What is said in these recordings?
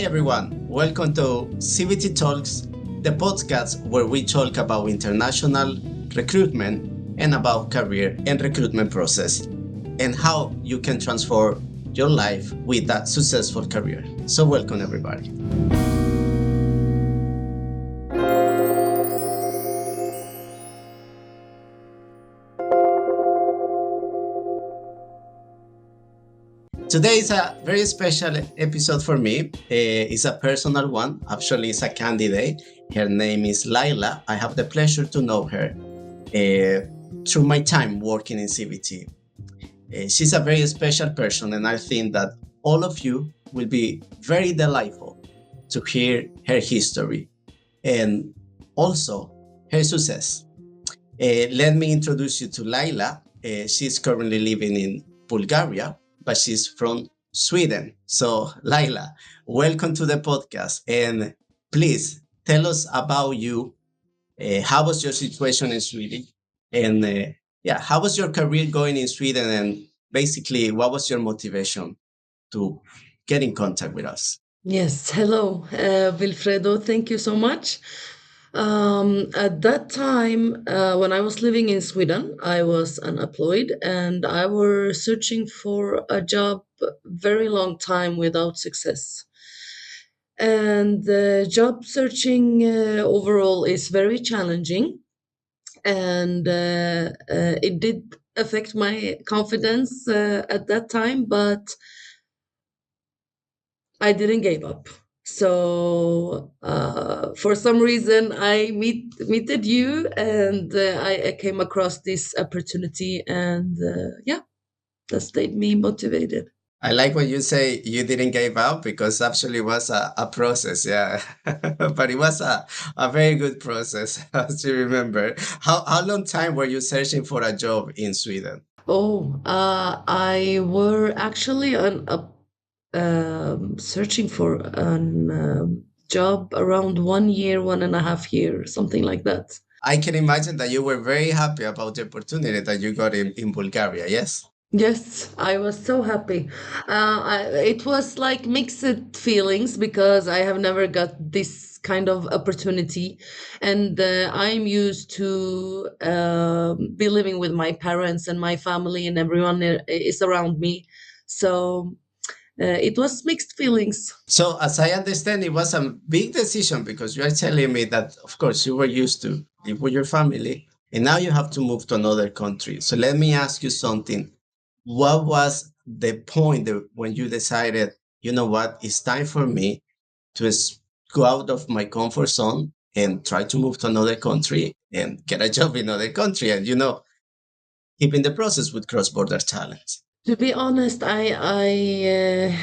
Hi everyone, welcome to CBT Talks, the podcast where we talk about international recruitment and about career and recruitment process and how you can transform your life with that successful career. So welcome everybody. Today is a very special episode for me. It's a personal one. Actually, it's a candidate. Her name is Lejla. I have the pleasure to know her through my time working in CBT. She's a very special person, and I think that all of you will be very delightful to hear her history and also her success. Let me introduce you to Lejla. She's currently living in Bulgaria, but she's from Sweden. So, Lejla, welcome to the podcast. And please tell us about you. How was your situation in Sweden? And how was your career going in Sweden? And basically, what was your motivation to get in contact with us? Yes, hello, Wilfredo. Thank you so much. At that time, when I was living in Sweden, I was unemployed and I was searching for a job very long time without success. And job searching overall is very challenging, and it did affect my confidence at that time, but I didn't give up. So for some reason, I meted you, and I came across this opportunity, and that stayed me motivated. I like when you say you didn't give up because actually it was a process, yeah. But it was a very good process, as you remember. How long time were you searching for a job in Sweden? Oh, I were actually on a searching for an job around 1 year, 1.5 year, something like that. I can imagine that you were very happy about the opportunity that you got in Bulgaria, yes? Yes, I was so happy. It was like mixed feelings because I have never got this kind of opportunity, and I'm used to be living with my parents and my family, and everyone is around me. So it was mixed feelings. So as I understand, it was a big decision because you are telling me that, of course, you were used to live with your family and now you have to move to another country. So let me ask you something. What was the point when you decided, you know what, it's time for me to go out of my comfort zone and try to move to another country and get a job in another country and, keep in the process with cross-border talents? To be honest, I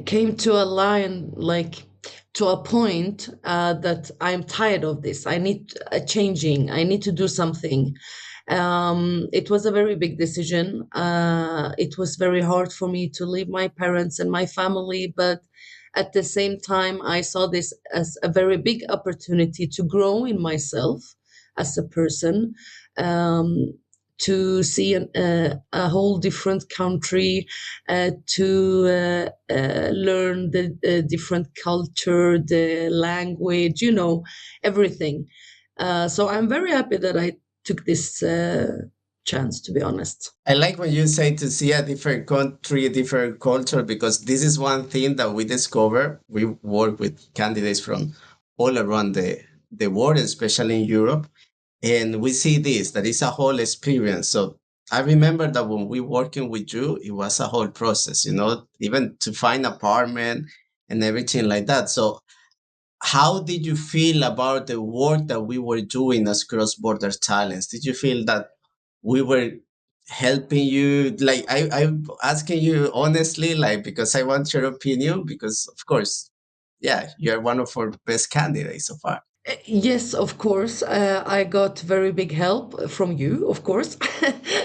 came to a line, like to a point that I'm tired of this. I need a changing. I need to do something. It was a very big decision. It was very hard for me to leave my parents and my family, but at the same time, I saw this as a very big opportunity to grow in myself as a person. Um, to see a whole different country, to learn the different culture, the language, everything. So I'm very happy that I took this chance, to be honest. I like when you say to see a different country, a different culture, because this is one thing that we discover. We work with candidates from all around the world, especially in Europe. And we see this, that it's a whole experience. So I remember that when we working with you, it was a whole process, even to find apartment and everything like that. So how did you feel about the work that we were doing as cross-border talents? Did you feel that we were helping you? Like I'm asking you honestly, like, because I want your opinion, because of course, yeah, you're one of our best candidates so far. Yes, of course. I got very big help from you, of course.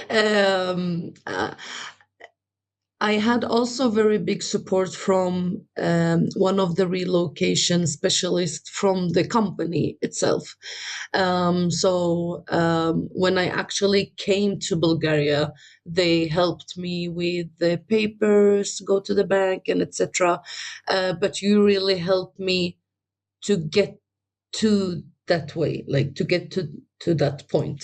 um, uh, I had also very big support from one of the relocation specialists from the company itself. When I actually came to Bulgaria, they helped me with the papers, go to the bank, and etc. But you really helped me to get to that way, like to get to that point.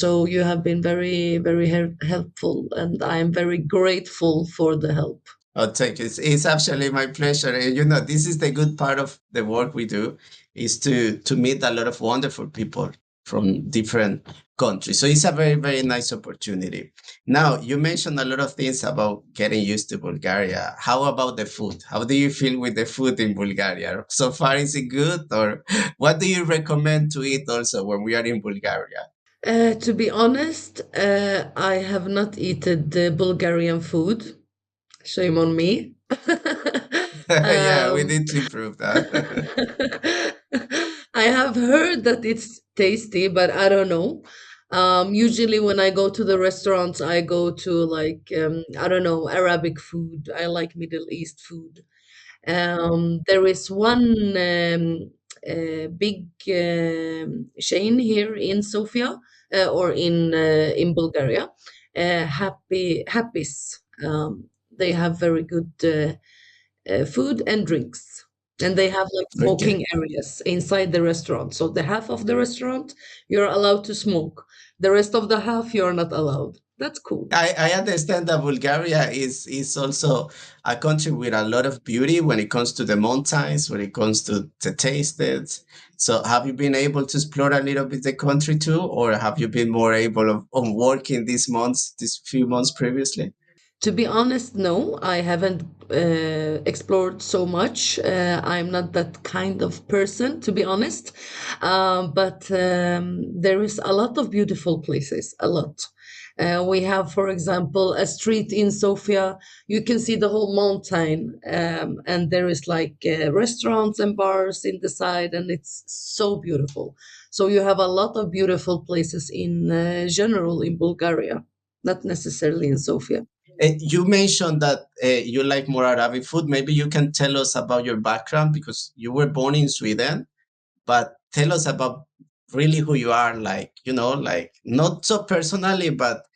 So you have been very, very helpful, and I am very grateful for the help. Oh, thank you. It's actually my pleasure. And you know, this is the good part of the work we do is to meet a lot of wonderful people from different countries. So it's a very, very nice opportunity. Now, you mentioned a lot of things about getting used to Bulgaria. How about the food? How do you feel with the food in Bulgaria? So far, is it good? Or what do you recommend to eat also when we are in Bulgaria? To be honest, I have not eaten the Bulgarian food. Shame on me. Yeah, we um, need to improve that. I have heard that it's tasty, but I don't know. Usually, when I go to the restaurants, I go to like, I don't know, Arabic food. I like Middle East food. There is one big chain here in Sofia or in Bulgaria, Happy's. They have very good food and drinks. And they have like Okay. smoking areas inside the restaurant. So the half of the restaurant you're allowed to smoke. The rest of the half you're not allowed. That's cool. I understand that Bulgaria is also a country with a lot of beauty when it comes to the mountains, when it comes to the tastes. So have you been able to explore a little bit the country too, or have you been more able on working these months, these few months previously? To be honest, no, I haven't explored so much. I'm not that kind of person, to be honest. But there is a lot of beautiful places, a lot. We have, for example, a street in Sofia. You can see the whole mountain, and there is like restaurants and bars in the side, and it's so beautiful. So you have a lot of beautiful places in general in Bulgaria, not necessarily in Sofia. You mentioned that you like more Arabic food. Maybe you can tell us about your background because you were born in Sweden, but tell us about really who you are, like, you know, like not so personally, but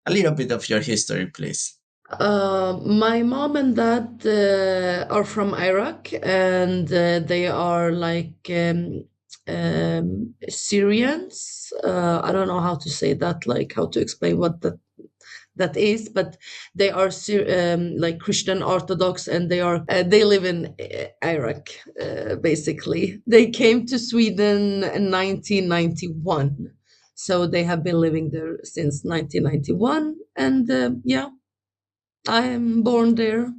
a little bit of your history, please. My mom and dad are from Iraq, and they are like Syrians. I don't know how to say that, like how to explain what that is, but they are like Christian Orthodox, and they live in Iraq. Basically, they came to Sweden in 1991. So they have been living there since 1991, and yeah, I am born there.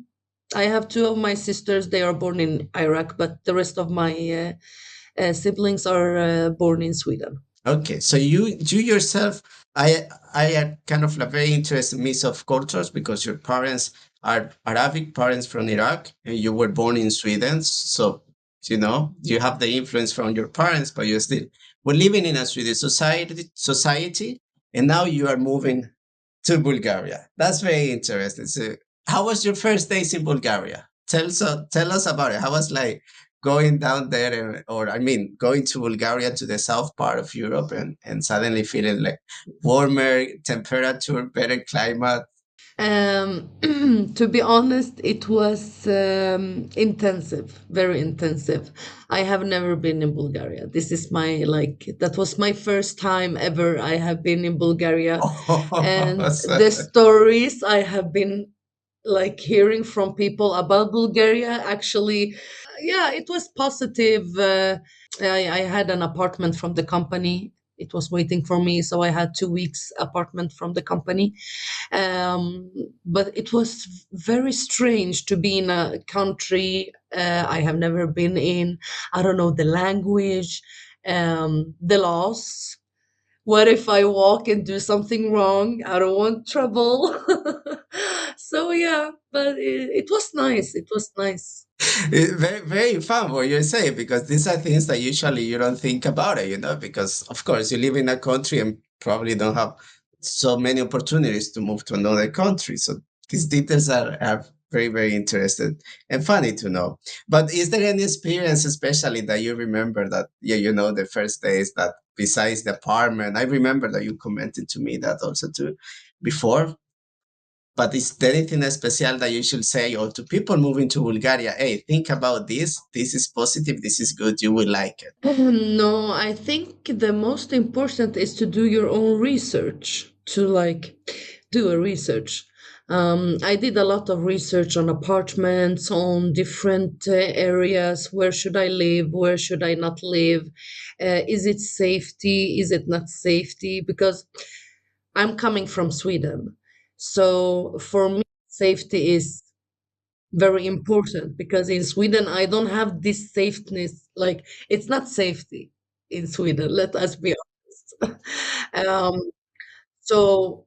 I have two of my sisters. They are born in Iraq, but the rest of my siblings are born in Sweden. Okay, so you yourself, I had kind of a very interesting mix of cultures because your parents are Arabic parents from Iraq and you were born in Sweden. So, you know, you have the influence from your parents, but you still were living in a Swedish society, and now you are moving to Bulgaria. That's very interesting. So, how was your first days in Bulgaria? Tell us about it. How was like going down there, or I mean, going to Bulgaria to the south part of Europe and suddenly feeling like warmer temperature, better climate. To be honest, it was intensive, very intensive. I have never been in Bulgaria. This is my like that was my first time ever I have been in Bulgaria, and the stories I have been like hearing from people about Bulgaria actually, yeah, it was positive. I had an apartment from the company. It was waiting for me, so I had 2 weeks apartment from the company. But it was very strange to be in a country I have never been in. I don't know the language, the laws. What if I walk and do something wrong? I don't want trouble. So yeah, but it was nice. It was nice. Very, very fun what you're saying because these are things that usually you don't think about it, you know, because of course you live in a country and probably don't have so many opportunities to move to another country. So these details are very, very interesting and funny to know. But is there any experience, especially that you remember that, yeah, the first days that besides the apartment, I remember that you commented to me that also too before. But is there anything special that you should say or to people moving to Bulgaria? Hey, think about this. This is positive. This is good. You will like it. No, I think the most important is to do your own research, to like do a research. I did a lot of research on apartments, on different areas. Where should I live? Where should I not live? Is it safety? Is it not safety? Because I'm coming from Sweden. So for me, safety is very important because in Sweden I don't have this safeness. Like it's not safety in Sweden. Let us be honest. um, so,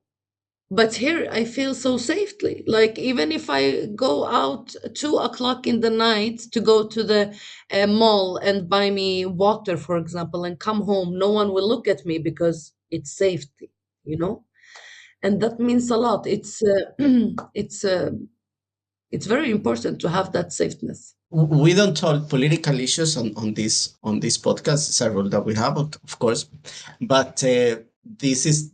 but here I feel so safely. Like even if I go out 2 o'clock in the night to go to the mall and buy me water, for example, and come home, no one will look at me because it's safety. You know, and that means a lot. It's it's very important to have that safeness. We don't talk political issues on this podcast. It's a rule that we have, of course, but this is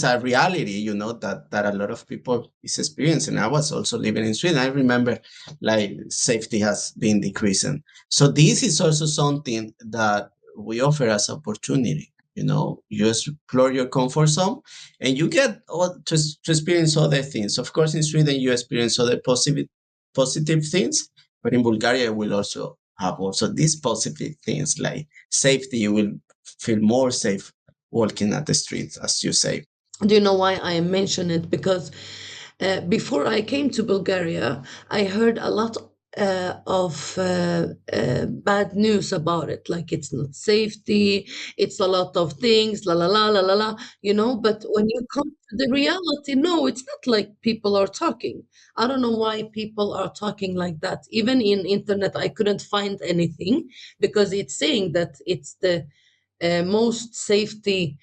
a reality, that a lot of people is experiencing. I was also living in Sweden. I remember like safety has been decreasing. So this is also something that we offer as opportunity. You explore your comfort zone and you get to experience other things. Of course, in Sweden, you experience other positive things, but in Bulgaria, you will also have also these positive things like safety. You will feel more safe walking at the streets, as you say. Do you know why I mention it? Because before I came to Bulgaria, I heard a lot of bad news about it. Like it's not safety, it's a lot of things, la la la la la la, you know. But when you come to the reality, no, it's not like people are talking. I don't know why people are talking like that. Even in internet, I couldn't find anything because it's saying that it's the most safety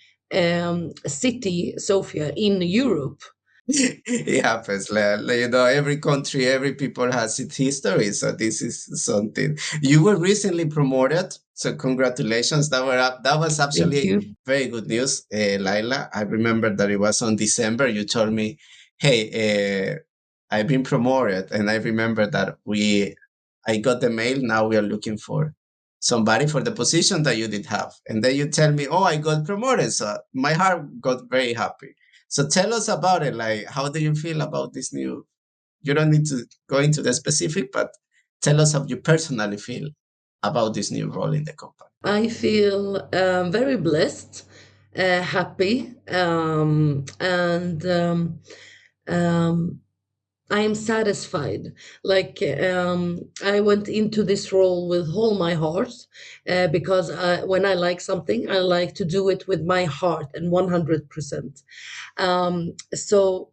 city, Sofia, in Europe. It happens. Every country, every people has its history. So this is something. You were recently promoted. So congratulations. That was Thank actually you. very good news, Laila. I remember that it was on December. You told me, hey, I've been promoted. And I remember that I got the mail. Now we are looking for somebody for the position that you did have. And then you tell me, oh, I got promoted. So my heart got very happy. So tell us about it. Like, how do you feel about this new? You don't need to go into the specific, but tell us how you personally feel about this new role in the company. I feel very blessed, happy, and um, I am satisfied. Like I went into this role with all my heart because when I like something, I like to do it with my heart and 100%. So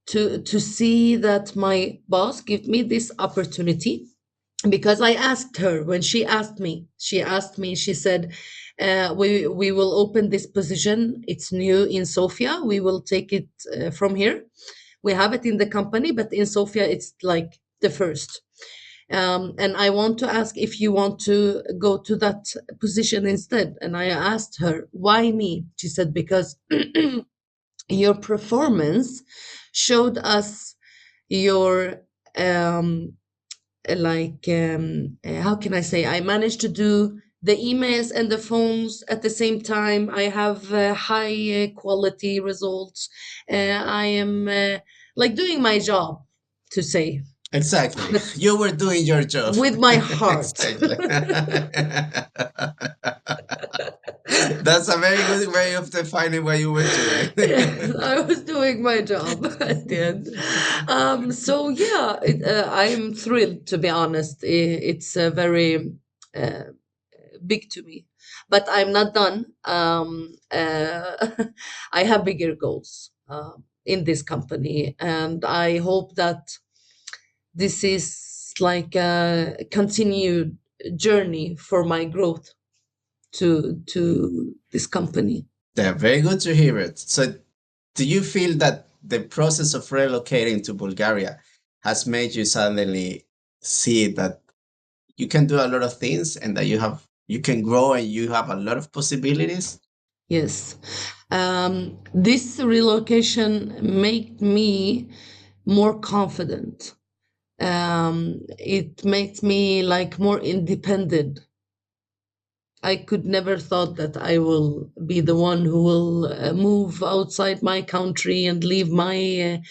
to see that my boss give me this opportunity, because I asked her when she asked me, she said, we will open this position. It's new in Sofia. We will take it from here. We have it in the company, but in Sofia, it's like the first. And I want to ask if you want to go to that position instead. And I asked her, why me? She said, because your performance showed us your how can I say, I managed to do the emails and the phones at the same time. I have high quality results. I am like doing my job, to say, Exactly. but You were doing your job. with my heart. Exactly. That's a very good way of defining what you were Yes, doing. I was doing my job at the end. So yeah, I'm thrilled, to be honest. It's very uh, big to me, but I'm not done. I have bigger goals in this company, and I hope that this is like a continued journey for my growth to this company. They're very good to hear it. So, do you feel that the process of relocating to Bulgaria has made you suddenly see that you can do a lot of things and that you can grow and you have a lot of possibilities? Yes. This relocation made me more confident. It makes me like more independent. I could never thought that I will be the one who will move outside my country and leave my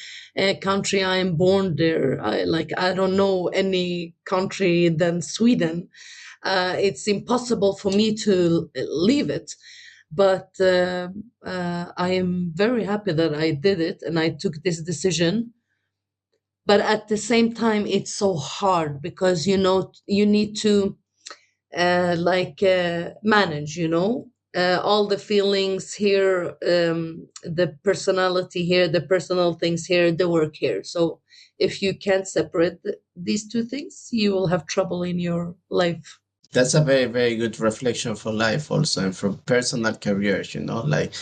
country. I am born there. I don't know any country than Sweden. It's impossible for me to leave it. But I am very happy that I did it and I took this decision. But at the same time, it's so hard because you need to manage, all the feelings here, the personality here, the personal things here, the work here. So if you can't separate these two things, you will have trouble in your life. That's a very, very good reflection for life also and for personal careers, like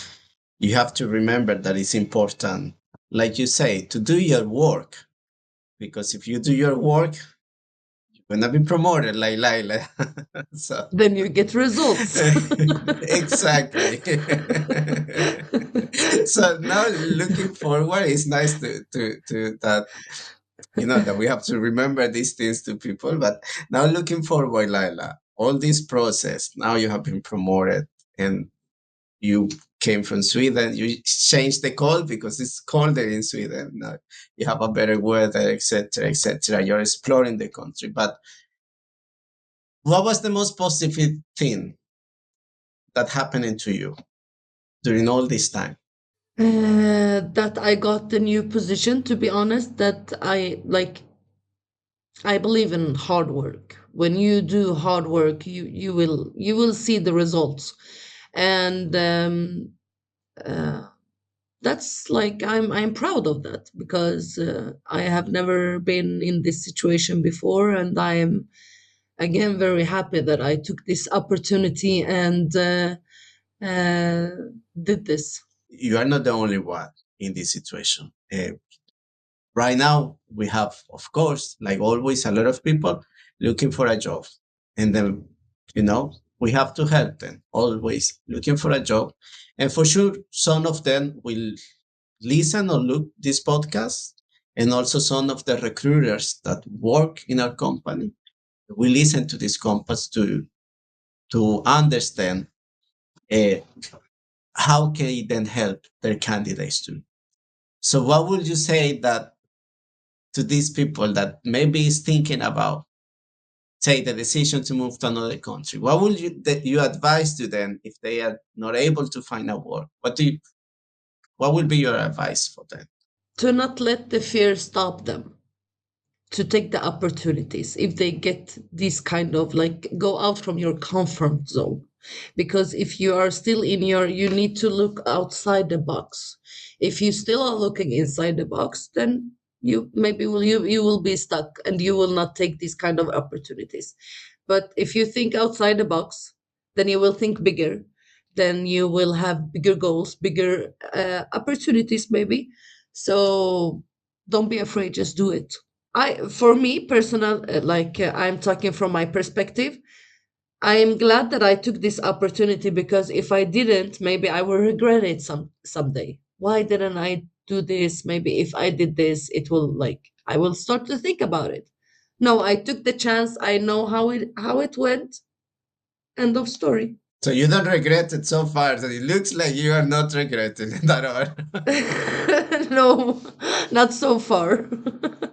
you have to remember that it's important, like you say, to do your work. Because if you do your work, you're gonna be promoted like Lila. So Then you get results. exactly. So now looking forward, it's nice to that that we have to remember these things to people. But now looking forward, Lila, all this process, now you have been promoted and you came from Sweden, you changed the cold because it's colder in Sweden. Now you have a better weather, etc., etc. You're exploring the country. But what was the most positive thing that happened to you during all this time? That I got the new position, to be honest, that I believe in hard work. When you do hard work, you will see the results, and uh, that's like I'm proud of that because I have never been in this situation before, and I am again very happy that I took this opportunity and uh, did this. You are not the only one in this situation. Right now, we have, of course, like always, a lot of people looking for a job. And then, we have to help them, always looking for a job. And for sure, some of them will listen or look this podcast. And also some of the recruiters that work in our company will listen to this compass to understand uh, how can it then help their candidates too. So what would you say that to these people that maybe is thinking about take the decision to move to another country? What would you advise to them if they are not able to find a work? What would be your advice for them? To not let the fear stop them, to take the opportunities if they get this kind of like go out from your comfort zone, because if you are still in your, you need to look outside the box. If you still are looking inside the box, then you will be stuck and you will not take these kind of opportunities. But if you think outside the box, then you will think bigger, then you will have bigger goals, bigger opportunities maybe. So don't be afraid, just do it. For me personal, I'm talking from my perspective. I am glad that I took this opportunity because if I didn't, maybe I will regret it someday. Why didn't I do this? Maybe if I did this, it will I will start to think about it. No, I took the chance. I know how it went. End of story. So you don't regret it so far. So it looks like you are not regretting it at all. No, not so far.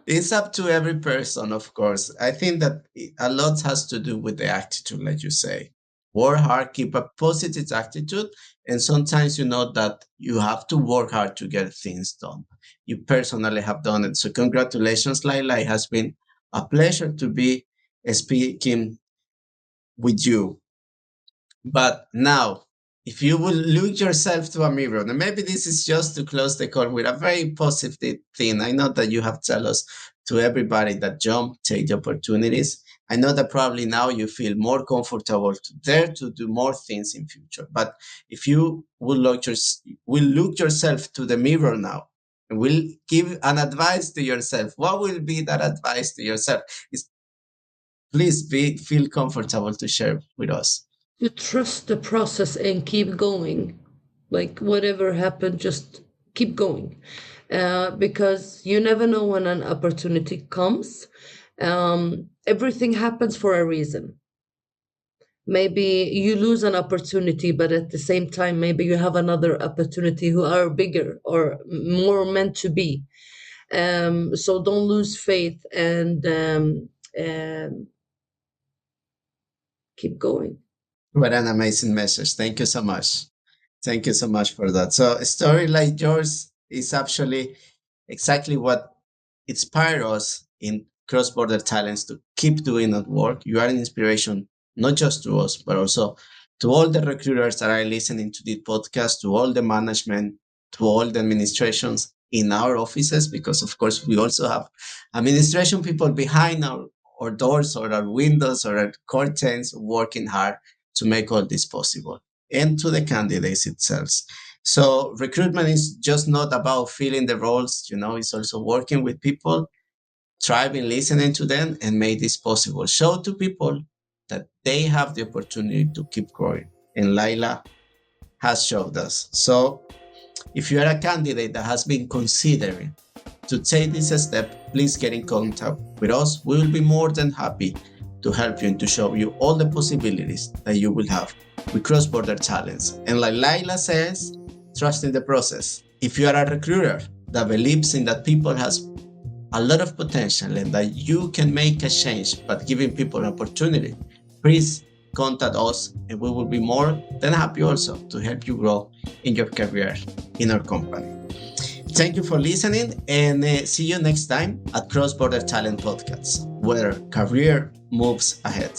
It's up to every person, of course. I think that a lot has to do with the attitude, like you say. Work hard, keep a positive attitude, and sometimes you know that you have to work hard to get things done. You personally have done it. So congratulations, Laila. It has been a pleasure to be speaking with you. But now, if you will look yourself to a mirror, and maybe this is just to close the call with a very positive thing. I know that you have tell us to everybody that jump, take the opportunities. I know that probably now you feel more comfortable to do more things in future. But if you will look yourself to the mirror now and will give an advice to yourself, what will be that advice to yourself? Please feel comfortable to share with us. To trust the process and keep going. Like whatever happened, just keep going. Because you never know when an opportunity comes. Everything happens for a reason. Maybe you lose an opportunity, but at the same time, maybe you have another opportunity who are bigger or more meant to be. So don't lose faith and keep going. What an amazing message. Thank you so much. Thank you so much for that. So a story like yours is actually exactly what inspired us in cross-border talents to keep doing that work. You are an inspiration, not just to us, but also to all the recruiters that are listening to this podcast, to all the management, to all the administrations in our offices, because of course we also have administration people behind our doors or our windows or our curtains working hard to make all this possible, and to the candidates itself. So recruitment is just not about filling the roles, it's also working with people, thriving, listening to them, and make this possible. Show to people that they have the opportunity to keep growing. And Lejla has showed us. So if you are a candidate that has been considering to take this step, please get in contact with us. We will be more than happy to help you and to show you all the possibilities that you will have with cross-border talents. And like Lejla says, trust in the process. If you are a recruiter that believes in that people has a lot of potential and that you can make a change by giving people an opportunity, please contact us and we will be more than happy also to help you grow in your career in our company. Thank you for listening, and see you next time at Cross Border Talent Podcast, where career moves ahead.